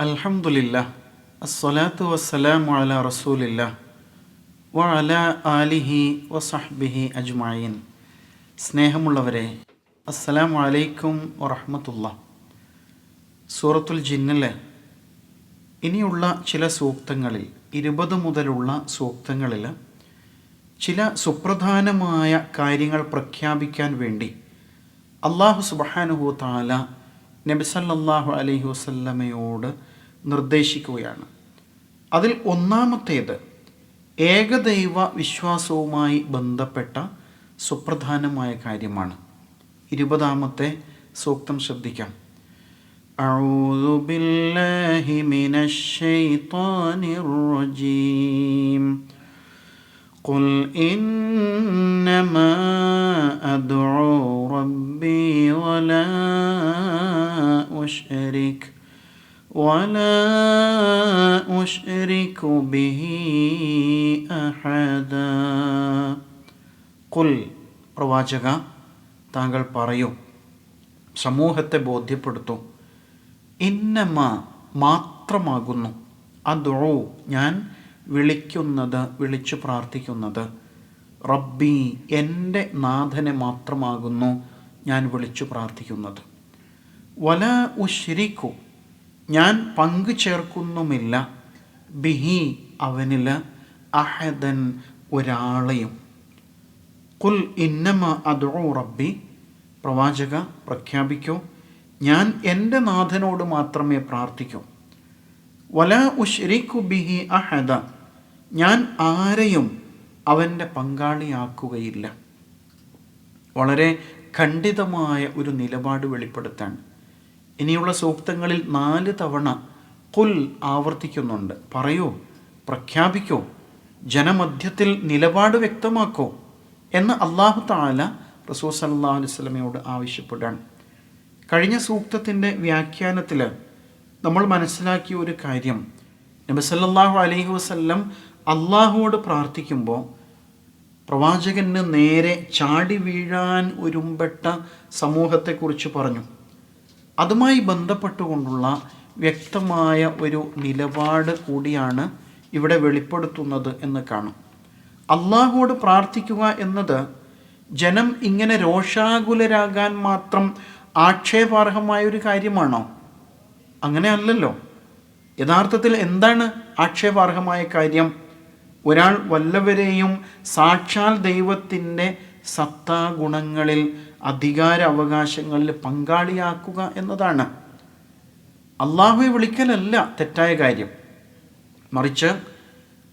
അൽഹംദുലില്ലാഹ് അസ്സലാത്തു വസ്സലാമു അലാ റസൂലില്ലാഹ് വഅലാ ആലിഹി വസഹ്ബിഹി അജ്മഈൻ. സ്നേഹമുള്ളവരെ, അസ്സലാമു അലൈക്കും വറഹ്മത്തുള്ളാഹ്. സൂറത്തുൽ ജിന്നിലെ ഇനിയുള്ള ചില സൂക്തങ്ങളിൽ 20 മുതലുള്ള സൂക്തങ്ങളിൽ ചില സുപ്രധാനമായ കാര്യങ്ങൾ പ്രഖ്യാപിക്കാൻ വേണ്ടി അല്ലാഹു സുബ്ഹാനഹു വ തആല നബി സല്ലല്ലാഹു അലൈഹി വസല്ലമയോട് നിർദ്ദേശിക്കുകയാണ്. അതിൽ ഒന്നാമത്തേത് ഏകദൈവ വിശ്വാസവുമായി ബന്ധപ്പെട്ട സുപ്രധാനമായ കാര്യമാണ്. 20-ാമത്തെ സൂക്തം ശ്രദ്ധിക്കാം. അഊദു ബില്ലാഹി മിനശ് ശൈത്വാനിർ റജീം. ഖുൽ ഇന്നമാ അദ്ഉ റബ്ബി വലാ ഉശ്രികു ബിഹി അഹദാ. ഖുൽ, പ്രവാചക, താങ്കൾ പറയൂ, സമൂഹത്തെ ബോധ്യപ്പെടുത്തൂ. ഇന്നമ, മാത്രമാകുന്നു, അദ്ഉ, ഞാൻ വിളിക്കുന്നത്, വിളിച്ചു പ്രാർത്ഥിക്കുന്നത്, റബ്ബി, എൻ്റെ നാഥനെ മാത്രമാകുന്നു ഞാൻ വിളിച്ചു പ്രാർത്ഥിക്കുന്നത്. വലാ ഉശ്രികു, ഞാൻ പങ്കു ചേർക്കുന്നുമില്ല, ബിഹി, അവനിൽ, അഹദൻ, ഒരാളെയും. ഖുൽ ഇന്നമ അദ്ഉ റബ്ബി, പ്രവാചക പ്രഖ്യാപിക്കൂ, ഞാൻ എൻ്റെ നാഥനോട് മാത്രമേ പ്രാർത്ഥിക്കൂ. വലാ ഉശ്രികു ബിഹി അഹദ, ഞാൻ ആരെയും അവൻ്റെ പങ്കാളിയാക്കുകയില്ല. വളരെ ഖണ്ഡിതമായ ഒരു നിലപാട് വെളിപ്പെടുത്താണ്. ഇനിയുള്ള സൂക്തങ്ങളിൽ 4 തവണ ഖുൽ ആവർത്തിക്കുന്നുണ്ട്. പറയൂ, പ്രഖ്യാപിക്കൂ, ജനമധ്യത്തിൽ നിലപാട് വ്യക്തമാക്കൂ എന്ന് അല്ലാഹു തആല റസൂൽ സല്ലല്ലാഹു അലൈഹി വസല്ലമയോട് ആവശ്യപ്പെടുകയാണ്. കഴിഞ്ഞ സൂക്തത്തിൻ്റെ വ്യാഖ്യാനത്തിൽ നമ്മൾ മനസ്സിലാക്കിയ ഒരു കാര്യം, നബി സല്ലല്ലാഹു അലൈഹി വസല്ലം അള്ളാഹുവോട് പ്രാർത്ഥിക്കുമ്പോൾ പ്രവാചകന് നേരെ ചാടി വീഴാൻ ഒരുമ്പെട്ട സമൂഹത്തെക്കുറിച്ച് പറഞ്ഞു. അതുമായി ബന്ധപ്പെട്ടുകൊണ്ടുള്ള വ്യക്തമായ ഒരു നിലപാട് കൂടിയാണ് ഇവിടെ വെളിപ്പെടുത്തുന്നത് എന്ന് കാണും. അള്ളാഹുവോട് പ്രാർത്ഥിക്കുക എന്നത് ജനം ഇങ്ങനെ രോഷാകുലരാകാൻ മാത്രം ആക്ഷേപാർഹമായൊരു കാര്യമാണോ? അങ്ങനെ അല്ലല്ലോ. യഥാർത്ഥത്തിൽ എന്താണ് ആക്ഷേപാർഹമായ കാര്യം? ഒരാൾ വല്ലവരെയും സാക്ഷാൽ ദൈവത്തിൻ്റെ സത്താഗുണങ്ങളിൽ, അധികാര അവകാശങ്ങളിൽ പങ്കാളിയാക്കുക എന്നതാണ്. അള്ളാഹുവെ വിളിക്കലല്ല തെറ്റായ കാര്യം. മറിച്ച്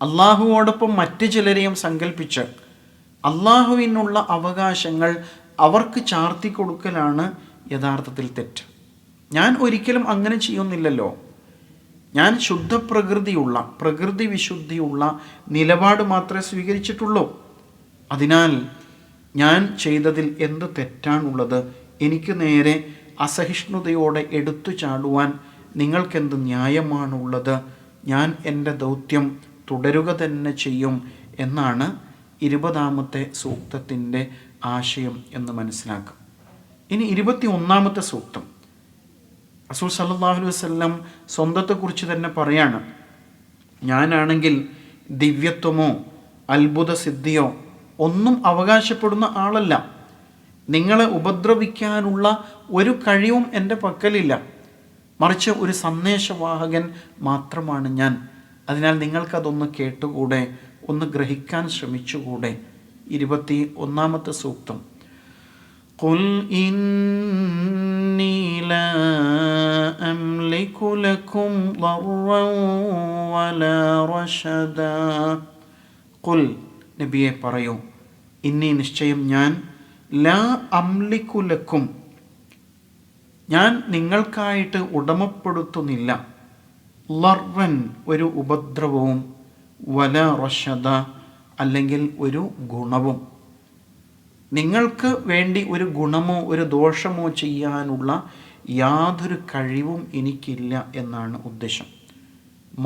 അള്ളാഹുവോടൊപ്പം മറ്റു ചിലരെയും സങ്കല്പിച്ച് അള്ളാഹുവിനുള്ള അവകാശങ്ങൾ അവർക്ക് ചാർത്തി കൊടുക്കലാണ് യഥാർത്ഥത്തിൽ തെറ്റ്. ഞാൻ ഒരിക്കലും അങ്ങനെ ചെയ്യുന്നില്ലല്ലോ. ഞാൻ ശുദ്ധപ്രകൃതിയുള്ള, പ്രകൃതി വിശുദ്ധിയുള്ള നിലപാട് മാത്രമേ സ്വീകരിച്ചിട്ടുള്ളൂ. അതിനാൽ ഞാൻ ചെയ്തതിൽ എന്ത് തെറ്റാണുള്ളത്? എനിക്ക് നേരെ അസഹിഷ്ണുതയോടെ എടുത്തു ചാടുവാൻ നിങ്ങൾക്കെന്ത് ന്യായമാണുള്ളത്? ഞാൻ എൻ്റെ ദൗത്യം തുടരുക തന്നെ ചെയ്യും എന്നാണ് 20-ാമത്തെ സൂക്തത്തിൻ്റെ ആശയം എന്ന് മനസ്സിലാക്കും. ഇനി 21-ാമത്തെ സൂക്തം. റസൂൽ സല്ലല്ലാഹു അലൈഹി വസല്ലം സ്വന്തത്തെക്കുറിച്ച് തന്നെ പറയാണ്, ഞാനാണെങ്കിൽ ദിവ്യത്വമോ അത്ഭുത സിദ്ധിയോ ഒന്നും അവകാശപ്പെടുന്ന ആളല്ല. നിങ്ങളെ ഉപദ്രവിക്കാനുള്ള ഒരു കഴിവും എൻ്റെ പക്കലില്ല. മറിച്ച് ഒരു സന്ദേശവാഹകൻ മാത്രമാണ് ഞാൻ. അതിനാൽ നിങ്ങൾക്കതൊന്ന് കേട്ടുകൂടെ, ഒന്ന് ഗ്രഹിക്കാൻ ശ്രമിച്ചുകൂടെ? 21-ാമത്തെ സൂക്തം. ഖുൽ ഇന്നി ലാ അംലികു ലക്കും ദർറൻ വലാ റശദാ. ഖുൽ, നബിയെ പറയൂ, ഇന്നി, നിശ്ചയം ഞാൻ, ലാ അംലികു ലക്കും, ഞാൻ നിങ്ങൾക്കായിട്ട് ഉടമപ്പെടുത്തുന്നില്ല, ലർവൻ, ഒരു ഉപദ്രവവും, വല റഷദ, അല്ലെങ്കിൽ ഒരു ഗുണവും. നിങ്ങൾക്ക് വേണ്ടി ഒരു ഗുണമോ ഒരു ദോഷമോ ചെയ്യാനുള്ള യാതൊരു കഴിവും എനിക്കില്ല എന്നാണ് ഉദ്ദേശം.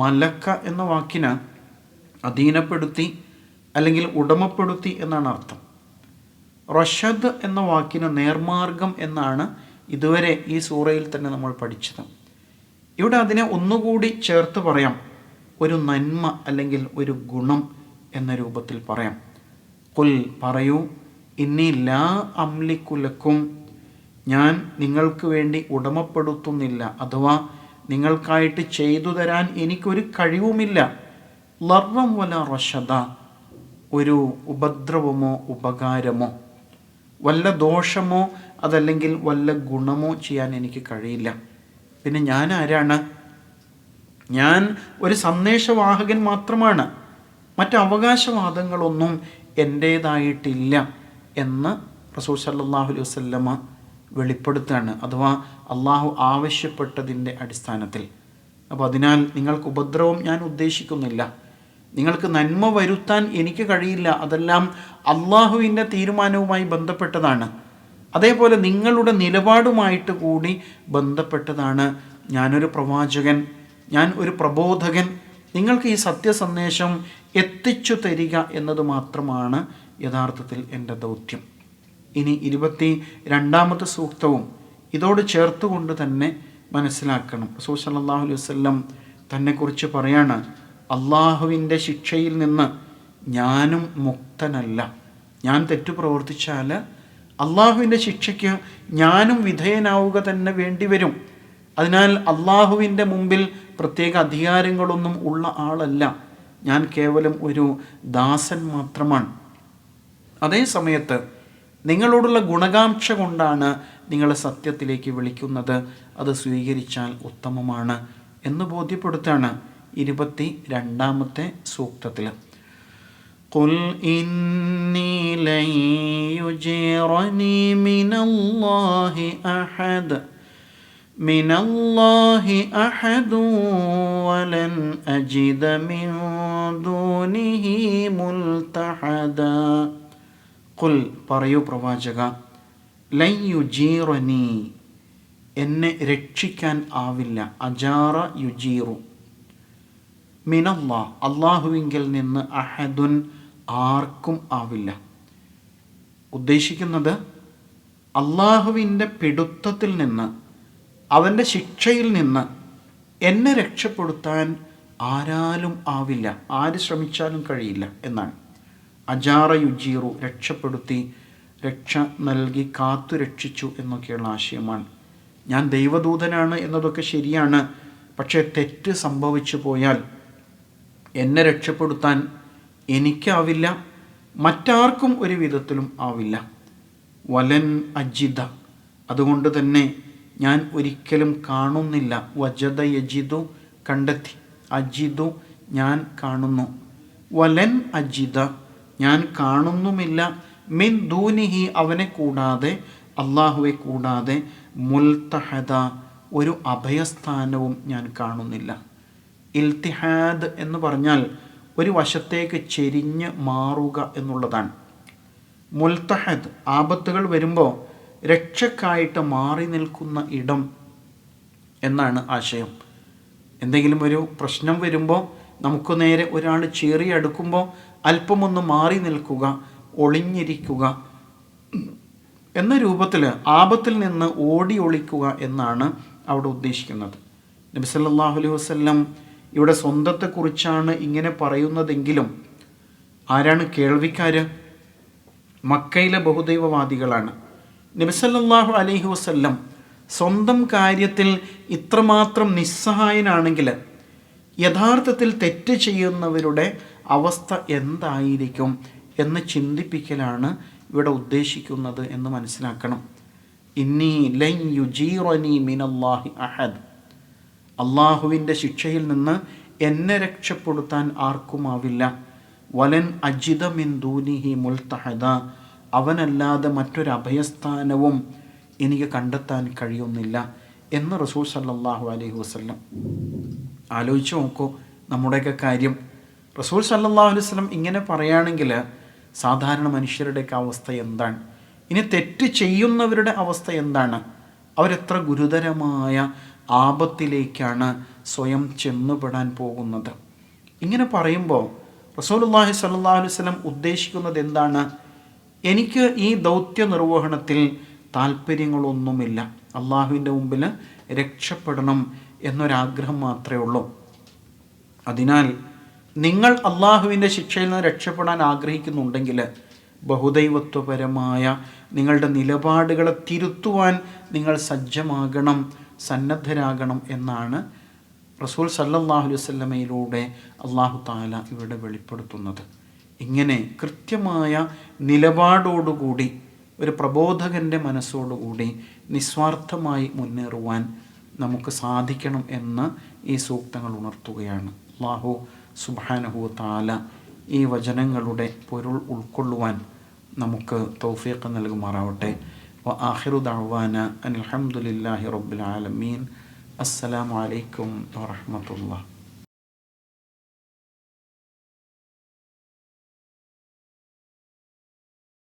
മലക്ക എന്ന വാക്കിന് അധീനപ്പെടുത്തി അല്ലെങ്കിൽ ഉടമപ്പെടുത്തി എന്നാണ് അർത്ഥം. റഷദ് എന്ന വാക്കിന് നേർമാർഗം എന്നാണ് ഇതുവരെ ഈ സൂറയിൽ തന്നെ നമ്മൾ പഠിച്ചത്. ഇവിടെ അതിനെ ഒന്നുകൂടി ചേർത്ത് പറയാം, ഒരു നന്മ അല്ലെങ്കിൽ ഒരു ഗുണം എന്ന രൂപത്തിൽ പറയാം. ഖുൽ പറയൂ, ഇന്നി ലാ അംലിക്കുലക്കും, ഞാൻ നിങ്ങൾക്ക് വേണ്ടി ഉടമപ്പെടുത്തുന്നില്ല, അഥവാ നിങ്ങൾക്കായിട്ട് ചെയ്തു തരാൻ എനിക്കൊരു കഴിവുമില്ല, ലർറം വല റഷദ, ഒരു ഉപദ്രവമോ ഉപകാരമോ വല്ല ദോഷമോ അതല്ലെങ്കിൽ വല്ല ഗുണമോ ചെയ്യാൻ എനിക്ക് കഴിയില്ല. പിന്നെ ഞാൻ ആരാണ്? ഞാൻ ഒരു സന്ദേശവാഹകൻ മാത്രമാണ്, മറ്റ് അവകാശവാദങ്ങളൊന്നും എൻ്റേതായിട്ടില്ല എന്ന് റസൂൽ സല്ലല്ലാഹു അലൈഹി വസല്ലമ വെളിപ്പെടുത്തുകയാണ്, അഥവാ അള്ളാഹു ആവശ്യപ്പെട്ടതിൻ്റെ അടിസ്ഥാനത്തിൽ. അപ്പോൾ അതിനാൽ നിങ്ങൾക്ക് ഉപദ്രവം ഞാൻ ഉദ്ദേശിക്കുന്നില്ല, നിങ്ങൾക്ക് നന്മ വരുത്താൻ എനിക്ക് കഴിയില്ല, അതെല്ലാം അള്ളാഹുവിൻ്റെ തീരുമാനവുമായി ബന്ധപ്പെട്ടതാണ്. അതേപോലെ നിങ്ങളുടെ നിലപാടുമായിട്ട് കൂടി ബന്ധപ്പെട്ടതാണ്. ഞാനൊരു പ്രവാചകൻ, ഞാൻ ഒരു പ്രബോധകൻ, നിങ്ങൾക്ക് ഈ സത്യസന്ദേശം എത്തിച്ചു തരിക എന്നത് മാത്രമാണ് യഥാർത്ഥത്തിൽ എൻ്റെ ദൗത്യം. ഇനി 22-ാമത്തെ സൂക്തവും ഇതോട് ചേർത്തുകൊണ്ട് തന്നെ മനസ്സിലാക്കണം. റസൂൽ സല്ലല്ലാഹു അലൈഹി വസല്ലം തന്നെക്കുറിച്ച് പറയാണ്, അള്ളാഹുവിൻ്റെ ശിക്ഷയിൽ നിന്ന് ഞാനും മുക്തനല്ല. ഞാൻ തെറ്റു പ്രവർത്തിച്ചാൽ അള്ളാഹുവിൻ്റെ ശിക്ഷയ്ക്ക് ഞാനും വിധേയനാവുക തന്നെ വേണ്ടി വരും. അതിനാൽ അള്ളാഹുവിൻ്റെ മുമ്പിൽ പ്രത്യേക അധികാരങ്ങളൊന്നും ഉള്ള ആളല്ല, ഞാൻ കേവലം ഒരു ദാസൻ മാത്രമാണ്. അതേ സമയത്ത് നിങ്ങളോടുള്ള ഗുണകാംക്ഷ കൊണ്ടാണ് നിങ്ങളെ സത്യത്തിലേക്ക് വിളിക്കുന്നത്, അത് സ്വീകരിച്ചാൽ ഉത്തമമാണ് എന്ന് ബോധ്യപ്പെടുത്താണ് 22-ാമത്തെ സൂക്തത്തിൽ. ഖുൽ ഇന്നി ലൻ യുജീറനി മിനല്ലാഹി അഹദ് വലൻ അജിദ മിൻ ദൂനിഹി മുൽതഹദ. ഖുൽ പറയൂ പ്രവാചക, ലൻ യുജീറനി, എന്നെ രക്ഷിക്കാൻ ആവില്ല. അജാറ യുജീറു, മിനല്ലാഹ് അള്ളാഹുവിങ്കിൽ നിന്ന്, അഹദുൻ ആർക്കും ആവില്ല. ഉദ്ദേശിക്കുന്നത് അള്ളാഹുവിൻ്റെ പിടുത്തത്തിൽ നിന്ന്, അവൻ്റെ ശിക്ഷയിൽ നിന്ന് എന്നെ രക്ഷപ്പെടുത്താൻ ആരാലും ആവില്ല, ആര് ശ്രമിച്ചാലും കഴിയില്ല എന്നാണ്. അജാറ യുജീറു, രക്ഷപ്പെടുത്തി, രക്ഷ നൽകി, കാത്തു രക്ഷിച്ചു എന്നൊക്കെയുള്ള ആശയമാണ്. ഞാൻ ദൈവദൂതനാണ് എന്നതൊക്കെ ശരിയാണ്, പക്ഷേ തെറ്റ് സംഭവിച്ചു പോയാൽ എന്നെ രക്ഷപ്പെടുത്താൻ എനിക്കാവില്ല, മറ്റാർക്കും ഒരു വിധത്തിലും ആവില്ല. വലൻ അജിദ, അതുകൊണ്ട് തന്നെ ഞാൻ ഒരിക്കലും കാണുന്നില്ല. വജദ യജിദു, കണ്ടെത്തി, അജിദു ഞാൻ കാണുന്നു, വലൻ അജിദ ഞാൻ കാണുന്നുമില്ല, മിൻ ദൂനിഹി അവനെ കൂടാതെ, അള്ളാഹുവെ കൂടാതെ, മുൽതഹദ ഒരു അഭയസ്ഥാനവും ഞാൻ കാണുന്നില്ല. ഇൽത്തിഹാദ് എന്ന് പറഞ്ഞാൽ ഒരു വശത്തേക്ക് ചെരിഞ്ഞ് മാറുക എന്നുള്ളതാണ്. മുൽതഹദ് ആപത്തുകൾ വരുമ്പോൾ രക്ഷക്കായിട്ട് മാറി നിൽക്കുന്ന ഇടം എന്നാണ് ആശയം. എന്തെങ്കിലും ഒരു പ്രശ്നം വരുമ്പോൾ നമുക്ക് നേരെ ഒരാൾ ചേറിയടുക്കുമ്പോൾ അല്പമൊന്ന് മാറി നിൽക്കുക, ഒളിഞ്ഞിരിക്കുക എന്ന രൂപത്തിൽ ആപത്തിൽ നിന്ന് ഓടി ഒളിക്കുക എന്നാണ് അവിടെ ഉദ്ദേശിക്കുന്നത്. നബി സല്ലല്ലാഹു അലൈഹി വസല്ലം ഇവിടെ സ്വന്തത്തെക്കുറിച്ചാണ് ഇങ്ങനെ പറയുന്നതെങ്കിലും ആരാണ് കേൾവിക്കാർ? മക്കയിലെ ബഹുദൈവവാദികളാണ്. നബി സല്ലല്ലാഹു അലൈഹി വസല്ലം സ്വന്തം കാര്യത്തിൽ ഇത്രമാത്രം നിസ്സഹായനാണെങ്കിൽ യഥാർത്ഥത്തിൽ തെറ്റ് ചെയ്യുന്നവരുടെ അവസ്ഥ എന്തായിരിക്കും എന്ന് ചിന്തിപ്പിക്കലാണ് ഇവിടെ ഉദ്ദേശിക്കുന്നത് എന്ന് മനസ്സിലാക്കണം. ഇന്നി ലൻ യുജീറനി മിനല്ലാഹി അഹദ്, അള്ളാഹുവിൻ്റെ ശിക്ഷയിൽ നിന്ന് എന്നെ രക്ഷപ്പെടുത്താൻ ആർക്കുമാവില്ല. വലൻ അജിദ മിൻ ദൂനിഹി മുൽതഹദ, അവനല്ലാതെ മറ്റൊരു അഭയസ്ഥാനവും എനിക്ക് കണ്ടെത്താൻ കഴിയുന്നില്ല എന്ന് റസൂൽ സല്ലല്ലാഹു അലൈഹി വസല്ലം. ആലോചിച്ച് നോക്കൂ നമ്മുടെയൊക്കെ കാര്യം. റസൂൽ സല്ലല്ലാഹു അലൈഹി വസല്ലം ഇങ്ങനെ പറയുകയാണെങ്കിൽ സാധാരണ മനുഷ്യരുടെയൊക്കെ അവസ്ഥ എന്താണ്? ഇനി തെറ്റ് ചെയ്യുന്നവരുടെ അവസ്ഥ എന്താണ്? അവരെത്ര ഗുരുതരമായ ആപത്തിലേക്കാണ് സ്വയം ചെന്നുപെടാൻ പോകുന്നത്. ഇങ്ങനെ പറയുമ്പോൾ റസൂലുള്ളാഹി സ്വല്ലല്ലാഹു അലൈഹി വസല്ലം ഉദ്ദേശിക്കുന്നത് എന്താണ്? എനിക്ക് ഈ ദൗത്യ നിർവഹണത്തിൽ താല്പര്യങ്ങളൊന്നുമില്ല, അള്ളാഹുവിൻ്റെ മുമ്പിൽ രക്ഷപ്പെടണം എന്നൊരാഗ്രഹം മാത്രമേ ഉള്ളൂ. അതിനാൽ നിങ്ങൾ അള്ളാഹുവിൻ്റെ ശിക്ഷയിൽ നിന്ന് രക്ഷപ്പെടാൻ ആഗ്രഹിക്കുന്നുണ്ടെങ്കിൽ ബഹുദൈവത്വപരമായ നിങ്ങളുടെ നിലപാടുകളെ തിരുത്തുവാൻ നിങ്ങൾ സജ്ജമാകണം, സന്നദ്ധരാകണം എന്നാണ് റസൂൽ സല്ലല്ലാഹു അലൈഹി വസല്ലമയിലൂടെ അല്ലാഹു തആല ഇവിടെ വെളിപ്പെടുത്തുന്നത്. ഇങ്ങനെ കൃത്യമായ നിലപാടോടുകൂടി ഒരു പ്രബോധകൻ്റെ മനസ്സോടുകൂടി നിസ്വാർത്ഥമായി മുന്നേറുവാൻ നമുക്ക് സാധിക്കണം എന്ന് ഈ സൂക്തങ്ങൾ ഉണർത്തുകയാണ്. അല്ലാഹു സുബ്ഹാനഹു വ തആല ഈ വചനങ്ങളുടെ പൊരുൾ ഉൾക്കൊള്ളുവാൻ നമുക്ക് തൗഫീഖ് നൽകുമാറാവട്ടെ. വ ആഖിറു ദഅ്വാന അനിൽ ഹംദുലില്ലാഹി റബ്ബിൽ ആലമീൻ. അസ്സലാമു അലൈക്കും വറഹ്മത്തുള്ളാഹി.